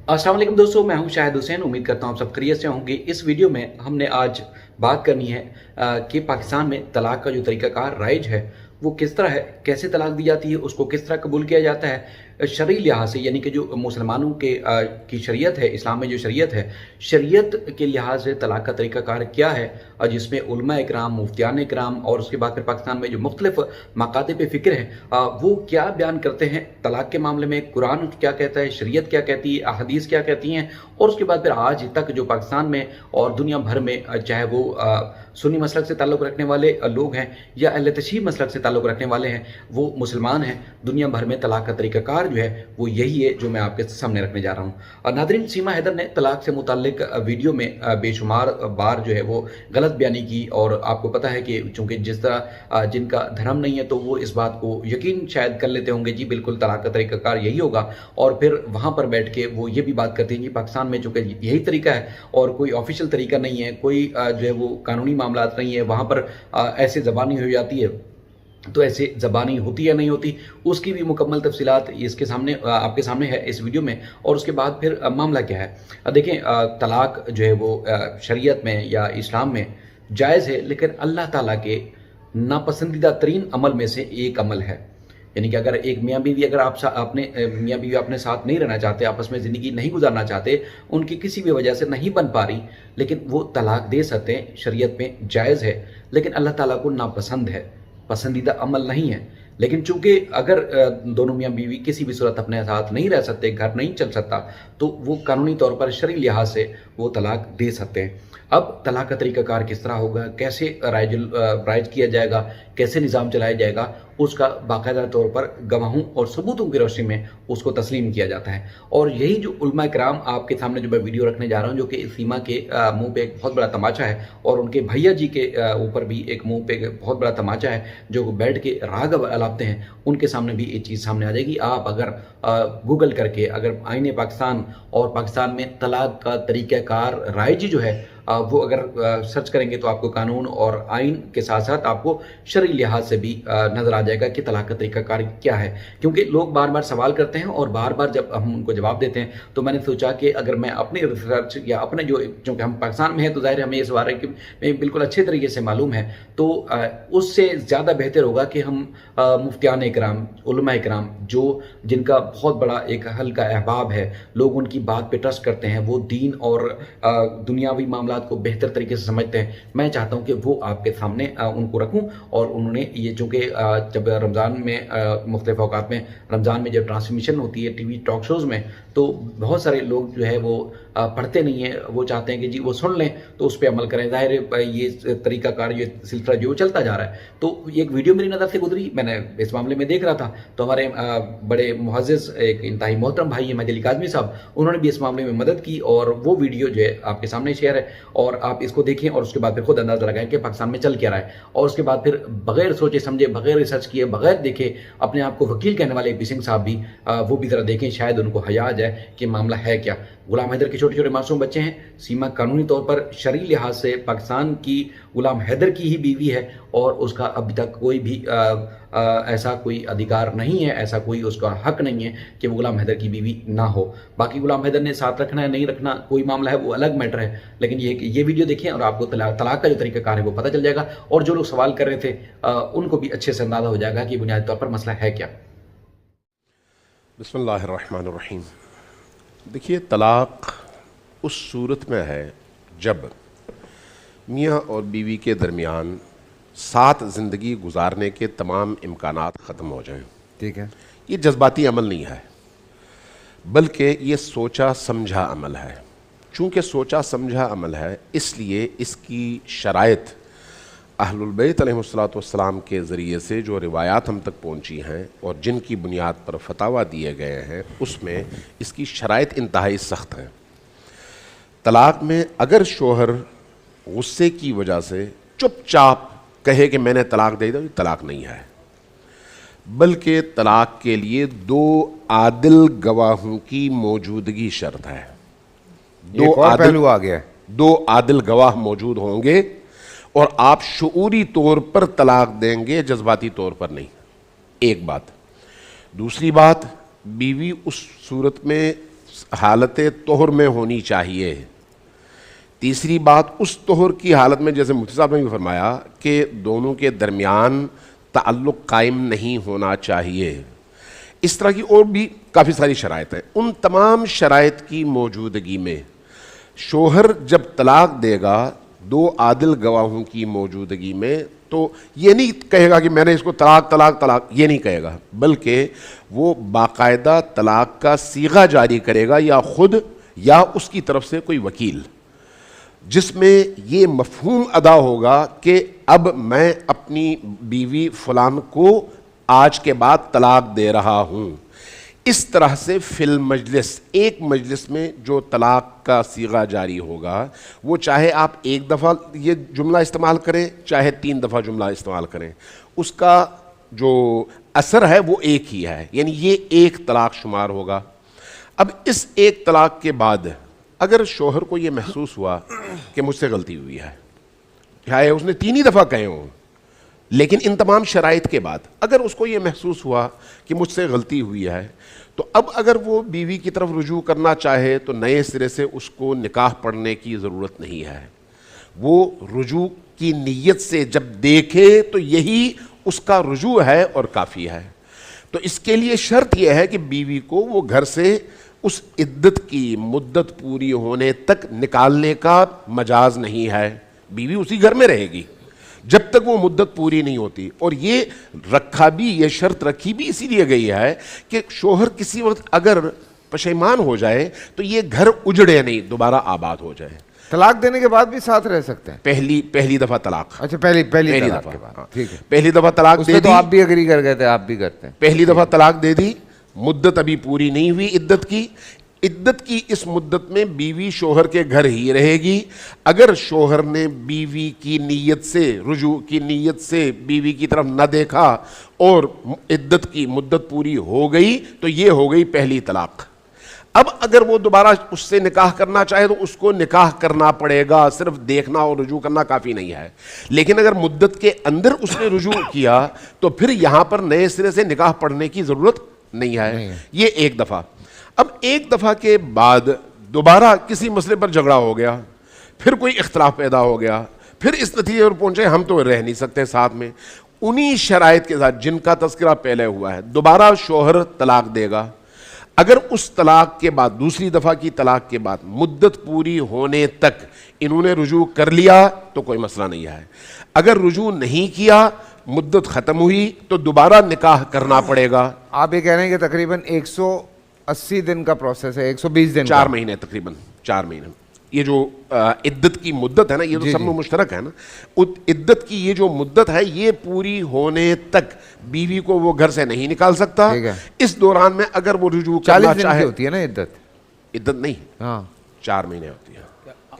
अस्सलाम वालेकुम दोस्तों, मैं हूं शाहिद हुसैन। उम्मीद करता हूं आप सब खैरियत से होंगे। इस वीडियो में हमने आज बात करनी है कि पाकिस्तान में तलाक का जो तरीक़ाकार राइज है वो किस तरह है, कैसे तलाक दी जाती है, उसको किस तरह कबूल किया जाता है शरई लिहाज से, यानी कि जो मुसलमानों की शरीयत है, इस्लाम में जो शरीयत है, शरीयत के लिहाज से तलाक का तरीक़ाकार क्या है, और जिसमें उलमा इकराम, मुफ्तियान इकराम और उसके बाद फिर पाकिस्तान में जो मुख्तलिफ मकातिब फ़िक्र हैं वो क्या बयान करते हैं तलाक के मामले में, कुरान क्या कहता है, शरीयत क्या कहती है, अहादीस क्या कहती हैं, और उसके बाद फिर आज तक जो पाकिस्तान में और दुनिया भर में चाहे वो सुन्नी मसलक से ताल्लुक़ रखने वाले लोग हैं या अहले तशय्युअ मसलक से ताल्लुक़ रखने वाले हैं, वो मुसलमान हैं, दुनिया भर में तलाक का तरीक़ाकार जो है वो यही है जो मैं आपके सामने रखने जा रहा हूँ। और नादरीन, सीमा हैदर ने तलाक से मुताल्लिक वीडियो में बेशुमार बार जो है वो गलत बयानी की, और आपको पता है कि चूँकि जिस तरह जिनका धर्म नहीं है तो वो इस बात को यकीन शायद कर लेते होंगे जी बिल्कुल तलाक का तरीक़ाकार यही होगा, और फिर वहाँ पर बैठ के वो ये भी बात करते हैं कि पाकिस्तान में चूँकि यही तरीका है और कोई ऑफिशियल तरीका नहीं है, कोई जो है वो कानूनी मामलात नहीं है, वहाँ पर ऐसे ज़बानी हो जाती है, तो ऐसे ज़बानी होती या नहीं होती उसकी भी मुकम्मल तफसीलात इसके सामने आपके सामने है इस वीडियो में। और उसके बाद फिर मामला क्या है। देखें, तलाक जो है वो शरीयत में या इस्लाम में जायज़ है, लेकिन अल्लाह ताला के नापसंदीदा तरीन अमल में से एक अमल है। यानी कि अगर एक मियाँ बीवी अगर अपने मियाँ बीवी अपने साथ नहीं रहना चाहते, आपस में ज़िंदगी नहीं गुजारना चाहते, उनकी किसी भी वजह से नहीं बन पा रही, लेकिन वो तलाक दे सकते हैं, शरीयत में जायज़ है, लेकिन अल्लाह ताला को नापसंद है, पसंदीदा अमल नहीं है। लेकिन चूंकि अगर दोनों मियाँ बीवी किसी भी सूरत अपने साथ नहीं रह सकते, घर नहीं चल सकता, तो वो कानूनी तौर पर शरई लिहाज से वो तलाक दे सकते हैं। अब तलाक का तरीक़ाकार किस तरह होगा, कैसे राइज किया जाएगा, कैसे निज़ाम चलाया जाएगा, उसका बाकायदा तौर पर गवाहों और सबूतों की रोशनी में उसको तस्लीम किया जाता है। और यही जो उलमा इकराम आपके सामने जो मैं वीडियो रखने जा रहा हूँ, जो कि सीमा के मुंह पे एक बहुत बड़ा तमाचा है, और उनके भैया जी के ऊपर भी एक मुंह पे एक बहुत बड़ा तमाचा है, जो बैठ के राग अलापते हैं, उनके सामने भी ये चीज़ सामने आ जाएगी। आप अगर गूगल करके अगर आईने पाकिस्तान और पाकिस्तान में तलाक का तरीक़ाकार राइज जो है वो अगर सर्च करेंगे तो आपको कानून और आइन के साथ साथ आपको शरई लिहाज से भी नज़र आ जाएगा कि तलाक का तरीक़ाकार क्या है। क्योंकि लोग बार बार सवाल करते हैं और बार बार जब हम उनको जवाब देते हैं, तो मैंने सोचा कि अगर मैं अपनी रिसर्च या अपने जो कि हम पाकिस्तान में हैं तो ज़ाहिर हमें इस बारे में बिल्कुल अच्छे तरीके से मालूम है, तो उससे ज़्यादा बेहतर होगा कि हम मुफ्तियान इकराम, उलमा इकराम, जो जिनका बहुत बड़ा एक हल्का अहबाब है, लोग उनकी बात पे ट्रस्ट करते हैं, वो दीन और दुनियावी मामला को बेहतर तरीके से समझते हैं, मैं चाहता हूं कि वो आपके सामने उनको रखूं। और उन्होंने ये चूँकि जब रमज़ान में मुख्तलिफ औकात में रमज़ान में जब ट्रांसमिशन होती है टीवी टॉक शोज़ में, तो बहुत सारे लोग जो है वो पढ़ते नहीं हैं, वो चाहते हैं कि जी वो सुन लें तो उस पर अमल करें। ज़ाहिर है ये तरीक़ाकार, ये सिलसिला जो चलता जा रहा है। तो एक वीडियो मेरी नज़र से गुजरी, मैंने इस मामले में देख रहा था, तो हमारे बड़े मुअज़्ज़िज़ एक इंतहाई मोहतरम भाई हैं मजली काज़मी साहब, उन्होंने भी इस मामले में मदद की, और वो वीडियो जो है आपके सामने शेयर है, और आप इसको देखें और उसके बाद फिर खुद अंदाज़ा लगाएं कि पाकिस्तान में चल क्या रहा है। और उसके बाद फिर बगैर सोचे समझे, बगैर रिसर्च किए, बगैर देखे, अपने आप को वकील कहने वाले पी सिंह साहब भी वो भी ज़रा देखें, शायद उनको हया आ जाए कि मामला है क्या। गुलाम हैदर के छोटे छोटे मासूम बच्चे हैं, सीमा कानूनी तौर पर शरई लिहाज से पाकिस्तान की गुलाम हैदर की ही बीवी है, और उसका अभी तक कोई भी ऐसा कोई अधिकार नहीं है, ऐसा कोई उसका हक नहीं है कि वो गुलाम हैदर की बीवी ना हो। बाकी गुलाम हैदर ने साथ रखना है नहीं रखना कोई मामला है, वो अलग मैटर है, लेकिन ये वीडियो देखें और आपको तलाक का जो तरीक़ाकार है वो पता चल जाएगा, और जो लोग सवाल कर रहे थे उनको भी अच्छे से अंदाज़ा हो जाएगा कि बुनियादी तौर पर मसला है क्या। बिस्मिल्लाहिर्रहमानिर्रहीम। देखिए, तलाक उस सूरत में है जब मियाँ और बीवी के दरमियान साथ ज़िंदगी गुजारने के तमाम इम्कानात ख़त्म हो जाएं। ठीक है, ये जज्बाती अमल नहीं है, बल्कि ये सोचा समझा अमल है। चूँकि सोचा समझा अमल है, इसलिए इसकी शराइत अहलुल बैत अलैहिमुस्सलातु वस्सलाम के ज़रिए से जो रिवायात हम तक पहुँची हैं और जिनकी बुनियाद पर फतावा दिए गए हैं, उसमें इसकी शराइत इंतहाई सख्त हैं। तलाक में अगर शोहर गुस्से की वजह से चुपचाप कहे कि मैंने तलाक दे दी, तो तलाक नहीं है, बल्कि तलाक के लिए दो आदिल गवाहों की मौजूदगी शर्त है। दो पहलू आ गया है, दो आदिल गवाह मौजूद होंगे, और आप शुऊरी तौर पर तलाक देंगे, जज्बाती तौर पर नहीं। एक बात। दूसरी बात, बीवी उस सूरत में حالت طہر میں ہونی چاہیے. تیسری بات اس طہر کی حالت میں جیسے مفتی صاحب نے بھی فرمایا کہ دونوں کے درمیان تعلق قائم نہیں ہونا چاہیے. اس طرح کی اور بھی کافی ساری شرائط ہیں. ان تمام شرائط کی موجودگی میں شوہر جب طلاق دے گا دو عادل گواہوں کی موجودگی میں تو یہ نہیں کہے گا کہ میں نے اس کو طلاق طلاق طلاق، یہ نہیں کہے گا، بلکہ وہ باقاعدہ طلاق کا صیغہ جاری کرے گا، یا خود یا اس کی طرف سے کوئی وکیل، جس میں یہ مفہوم ادا ہوگا کہ اب میں اپنی بیوی فلان کو آج کے بعد طلاق دے رہا ہوں. اس طرح سے فی المجلس، ایک مجلس میں جو طلاق کا صیغہ جاری ہوگا وہ چاہے آپ ایک دفعہ یہ جملہ استعمال کریں چاہے 3 دفعہ جملہ استعمال کریں، اس کا جو اثر ہے وہ ایک ہی ہے، یعنی یہ ایک طلاق شمار ہوگا. اب اس ایک طلاق کے بعد اگر شوہر کو یہ محسوس ہوا کہ مجھ سے غلطی ہوئی ہے، چاہے اس نے 3 ہی دفعہ کہے ہوں، لیکن ان تمام شرائط کے بعد اگر اس کو یہ محسوس ہوا کہ مجھ سے غلطی ہوئی ہے، تو اب اگر وہ بیوی کی طرف رجوع کرنا چاہے تو نئے سرے سے اس کو نکاح پڑھنے کی ضرورت نہیں ہے. وہ رجوع کی نیت سے جب دیکھے تو یہی اس کا رجوع ہے اور کافی ہے. تو اس کے لیے شرط یہ ہے کہ بیوی کو وہ گھر سے اس عدت کی مدت پوری ہونے تک نکالنے کا مجاز نہیں ہے. بیوی اسی گھر میں رہے گی جب تک وہ مدت پوری نہیں ہوتی. اور یہ رکھا بھی، یہ شرط رکھی بھی اسی لیے گئی ہے کہ شوہر کسی وقت اگر پشیمان ہو جائے تو یہ گھر اجڑے نہیں، دوبارہ آباد ہو جائے. طلاق دینے کے بعد بھی ساتھ رہ سکتے ہیں؟ پہلی دفعہ طلاق. اچھا، پہلی طلاق کے بعد، ٹھیک ہے. پہلی دفعہ طلاق دے دی تو آپ بھی اگری کر گئے تھے، آپ بھی کرتے ہیں. پہلی دفعہ طلاق دے دی، مدت ابھی پوری نہیں ہوئی عدت کی. عدت کی اس مدت میں بیوی شوہر کے گھر ہی رہے گی. اگر شوہر نے بیوی کی نیت سے، رجوع کی نیت سے بیوی کی طرف نہ دیکھا اور عدت کی مدت پوری ہو گئی تو یہ ہو گئی پہلی طلاق. اب اگر وہ دوبارہ اس سے نکاح کرنا چاہے تو اس کو نکاح کرنا پڑے گا، صرف دیکھنا اور رجوع کرنا کافی نہیں ہے. لیکن اگر مدت کے اندر اس نے رجوع کیا تو پھر یہاں پر نئے سرے سے نکاح پڑھنے کی ضرورت نہیں ہے. یہ ایک دفعہ. اب ایک دفعہ کے بعد دوبارہ کسی مسئلے پر جھگڑا ہو گیا، پھر کوئی اختلاف پیدا ہو گیا، پھر اس نتیجے پر پہنچے ہم تو رہ نہیں سکتے ساتھ میں. انہی شرائط کے ساتھ جن کا تذکرہ پہلے ہوا ہے دوبارہ شوہر طلاق دے گا. اگر اس طلاق کے بعد، دوسری دفعہ کی طلاق کے بعد مدت پوری ہونے تک انہوں نے رجوع کر لیا تو کوئی مسئلہ نہیں ہے. اگر رجوع نہیں کیا، مدت ختم ہوئی تو دوبارہ نکاح کرنا پڑے گا. آپ یہ کہہ رہے ہیں کہ تقریباً 180 دن کا پروسیس ہے، 120 دن، 4 مہینے تقریباً 4 مہینے. یہ جو عدت کی مدت ہے نا، یہ تو سب میں مشترک ہے نا. عدت کی یہ جو مدت ہے یہ پوری ہونے تک بیوی کو وہ گھر سے نہیں نکال سکتا. اس دوران میں اگر وہ رجوع کرنا 40 دن کی ہوتی ہے نا عدت نہیں، ہاں 4 مہینے ہوتی ہے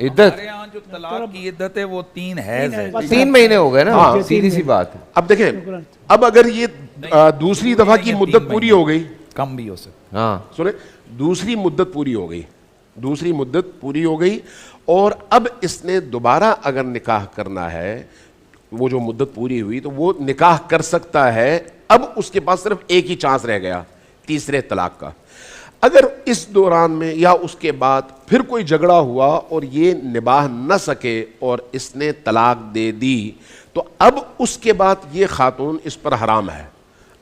عدت. ہمارے یہاں جو طلاق کی عدت ہے وہ 3 حیض ہے. 3 مہینے ہو گئے نا، سیدھی سی بات ہے. اب دیکھیں، اب اگر یہ دوسری دفعہ کی مدت پوری ہو گئی، کم بھی ہو سکتا. ہاں سنیں، دوسری مدت پوری ہو گئی، دوسری مدت پوری ہو گئی اور اب اس نے دوبارہ اگر نکاح کرنا ہے، وہ جو مدت پوری ہوئی تو وہ نکاح کر سکتا ہے. اب اس کے پاس صرف ایک ہی چانس رہ گیا تیسرے طلاق کا. اگر اس دوران میں یا اس کے بعد پھر کوئی جھگڑا ہوا اور یہ نباہ نہ سکے اور اس نے طلاق دے دی تو اب اس کے بعد یہ خاتون اس پر حرام ہے.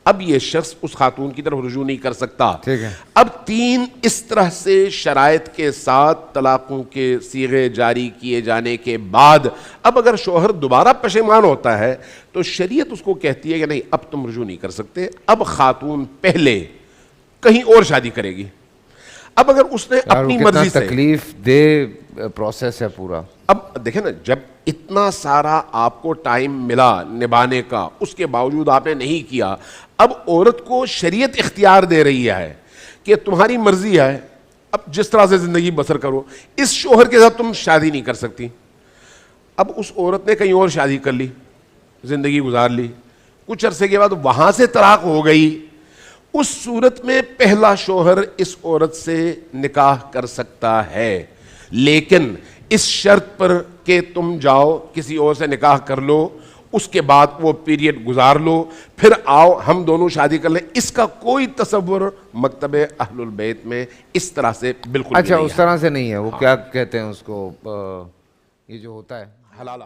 اب یہ شخص اس خاتون کی طرف رجوع نہیں کر سکتا. ٹھیک ہے. اب 3 اس طرح سے شرائط کے ساتھ طلاقوں کے صیغے جاری کیے جانے کے بعد اب اگر شوہر دوبارہ پشیمان ہوتا ہے تو شریعت اس کو کہتی ہے کہ نہیں، اب تم رجوع نہیں کر سکتے. اب خاتون پہلے کہیں اور شادی کرے گی. اب اگر اس نے اپنی مرضی سے، تکلیف دے پروسیس ہے پورا. اب دیکھیں نا، جب اتنا سارا آپ کو ٹائم ملا نبھانے کا، اس کے باوجود آپ نے نہیں کیا، اب عورت کو شریعت اختیار دے رہی ہے کہ تمہاری مرضی ہے، اب جس طرح سے زندگی بسر کرو، اس شوہر کے ساتھ تم شادی نہیں کر سکتی. اب اس عورت نے کہیں اور شادی کر لی، زندگی گزار لی، کچھ عرصے کے بعد وہاں سے طلاق ہو گئی. اس صورت میں پہلا شوہر اس عورت سے نکاح کر سکتا ہے، لیکن اس شرط پر کہ تم جاؤ کسی اور سے نکاح کر لو اس کے بعد وہ پیریڈ گزار لو پھر آؤ ہم دونوں شادی کر لیں، اس کا کوئی تصور مکتب اہل البیت میں اس طرح سے بالکل اچھا اس طرح سے نہیں ہے، وہ کیا کہتے ہیں اس کو، یہ جو ہوتا ہے حلالہ